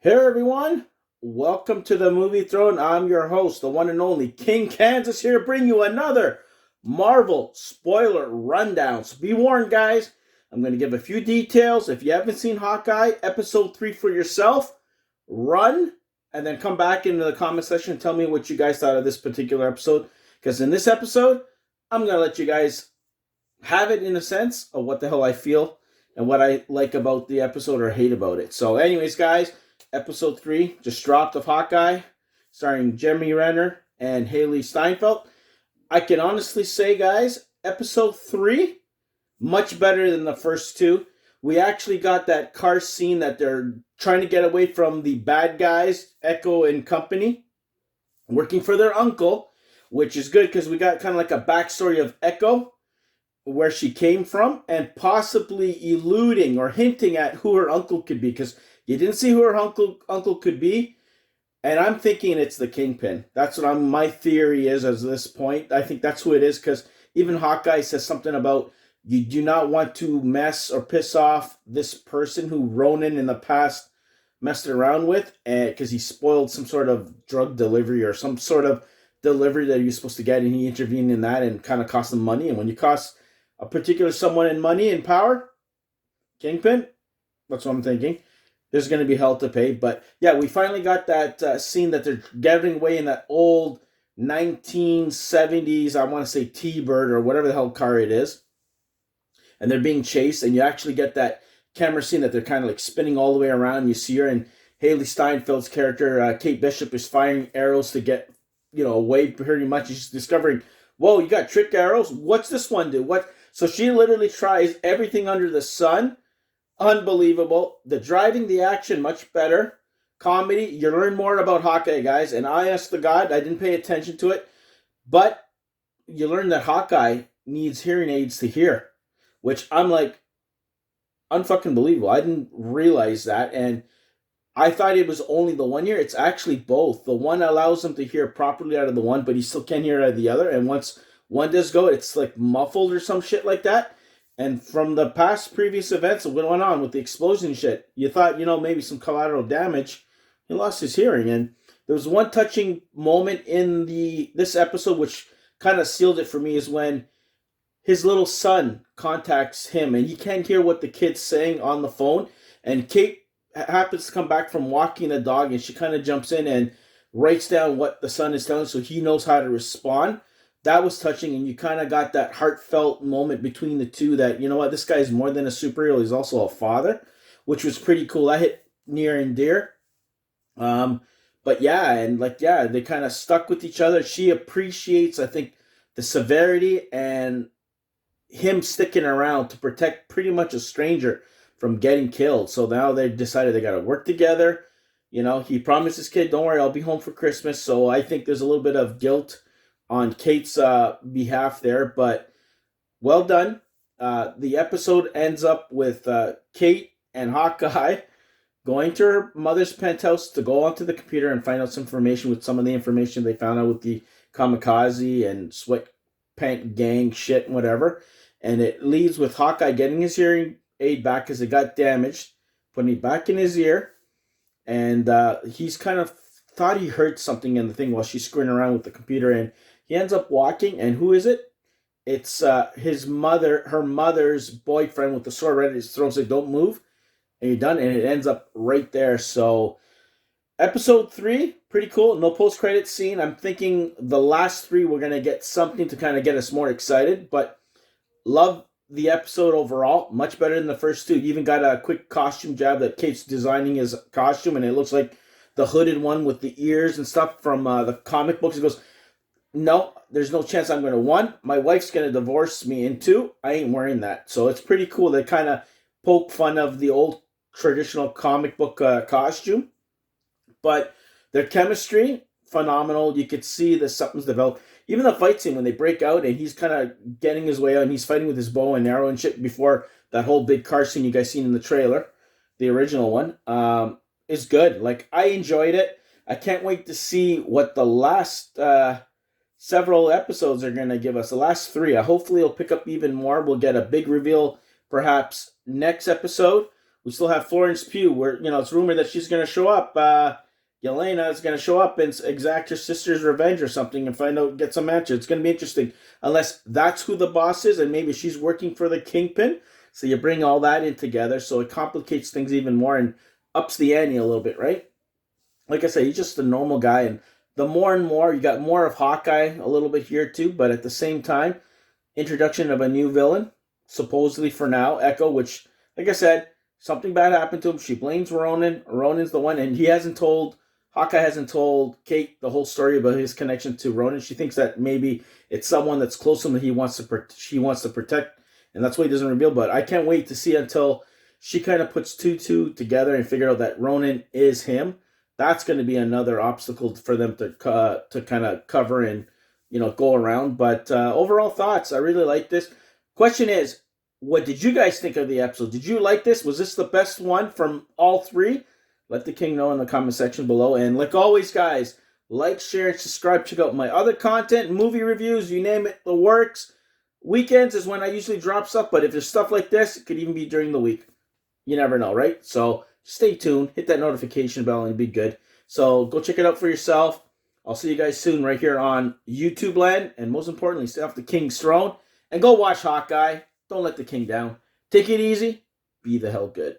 Hey everyone, welcome to the Movie Throne. I'm your host, the one and only King Kansas, here to bring you another Marvel spoiler rundown. So be warned, guys. I'm going to give a few details. If you haven't seen Hawkeye episode 3 for yourself, run and then come back into the comment section and tell me what you guys thought of this particular episode. Because in this episode, I'm going to let you guys have it in a sense of what the hell I feel and what I like about the episode or hate about it. So anyways, guys, episode 3 just dropped of Hawkeye, starring Jeremy Renner and Hailee Steinfeld. I can honestly say, guys, episode 3, much better than the first two. We actually got that car scene that they're trying to get away from the bad guys, Echo and company, working for their uncle, which is good because we got kind of like a backstory of Echo, where she came from, and possibly eluding or hinting at who her uncle could be, because you didn't see who her uncle could be, and I'm thinking it's the Kingpin. That's what my theory is at this point. I think that's who it is, because even Hawkeye says something about you do not want to mess or piss off this person who Ronan in the past messed around with, because he spoiled some sort of drug delivery or some sort of delivery that he was supposed to get, and he intervened in that and kind of cost him money. And when you cost a particular someone in money and power, Kingpin, that's what I'm thinking. There's going to be hell to pay. But yeah, we finally got that scene that they're gathering away in that old 1970s, I want to say T-Bird or whatever the hell car it is. And they're being chased, and you actually get that camera scene that they're kind of like spinning all the way around. You see her, and Hailee Steinfeld's character, Kate Bishop, is firing arrows to get, away pretty much. She's discovering, whoa, you got trick arrows? What's this one do? What? So she literally tries everything under the sun. Unbelievable. The driving, the action, much better. Comedy, you learn more about Hawkeye, guys. And I asked the God, I didn't pay attention to it, but you learn that Hawkeye needs hearing aids to hear, which I'm like, unfucking believable. I didn't realize that, and I thought it was only the one ear. It's actually both. The one allows him to hear properly out of the one, but he still can't hear out of the other. And once one does go, it's like muffled or some shit like that. And from the past previous events that went on with the explosion shit, you thought, maybe some collateral damage. He lost his hearing. And there was one touching moment in this episode which kind of sealed it for me, is when his little son contacts him and he can't hear what the kid's saying on the phone. And Kate happens to come back from walking the dog, and she kind of jumps in and writes down what the son is telling, so he knows how to respond. That was touching, and you kind of got that heartfelt moment between the two that, this guy's more than a superhero, he's also a father, which was pretty cool. That hit near and dear. But yeah, and they kind of stuck with each other. She appreciates, I think, the severity and him sticking around to protect pretty much a stranger from getting killed. So now they decided they got to work together. He promised his kid, don't worry, I'll be home for Christmas. So I think there's a little bit of guilt on Kate's behalf there, but well done. The episode ends up with Kate and Hawkeye going to her mother's penthouse to go onto the computer and find out some information, with some of the information they found out with the kamikaze and sweatpant gang shit and whatever. And it leads with Hawkeye getting his hearing aid back because it got damaged, putting it back in his ear, and he's kind of thought he heard something in the thing while she's screwing around with the computer, and he ends up walking, and who is it? It's her mother's boyfriend with the sword right at his throat. Like, don't move, and you're done, and it ends up right there. So episode 3, pretty cool. No post-credit scene. I'm thinking the last 3 we're going to get something to kind of get us more excited, but love the episode overall. Much better than the first 2. You even got a quick costume job that Kate's designing his costume, and it looks like the hooded one with the ears and stuff from the comic books. He goes, no, there's no chance I'm going to. 1, my wife's going to divorce me, and 2, I ain't wearing that. So it's pretty cool. They kind of poke fun of the old traditional comic book costume. But their chemistry, phenomenal. You could see that something's developed. Even the fight scene when they break out and he's kind of getting his way out and he's fighting with his bow and arrow and shit before that whole big car scene you guys seen in the trailer, the original one, is good. Like, I enjoyed it. I can't wait to see what the last several episodes are going to give us. The last 3. Hopefully it'll pick up even more. We'll get a big reveal perhaps next episode We still have Florence Pugh, where it's rumored that she's going to show up. Yelena is going to show up and exact her sister's revenge or something and get some answer. It's going to be interesting, unless that's who the boss is and maybe she's working for the Kingpin. So you bring all that in together, so it complicates things even more and ups the ante a little bit, right? Like I said, he's just a normal guy, and the more and more, you got more of Hawkeye a little bit here too, but at the same time, introduction of a new villain, supposedly for now, Echo, which, like I said, something bad happened to him. She blames Ronan. Ronan's the one, and Hawkeye hasn't told Kate the whole story about his connection to Ronan. She thinks that maybe it's someone that's close to him that she wants to protect, and that's why he doesn't reveal. But I can't wait to see until she kind of puts two together and figure out that Ronan is him. That's going to be another obstacle for them to kind of cover and go around. But overall thoughts, I really like this. Question is, what did you guys think of the episode? Did you like this? Was this the best one from all three? Let the king know in the comment section below. And like always, guys, like, share, and subscribe. Check out my other content, movie reviews, you name it, the works. Weekends is when I usually drop stuff, but if there's stuff like this, it could even be during the week. You never know, right? So stay tuned, hit that notification bell, and be good. So go check it out for yourself. I'll see you guys soon right here on YouTube land. And most importantly, stay off the king's throne. And go watch Hawkeye. Don't let the king down. Take it easy. Be the hell good.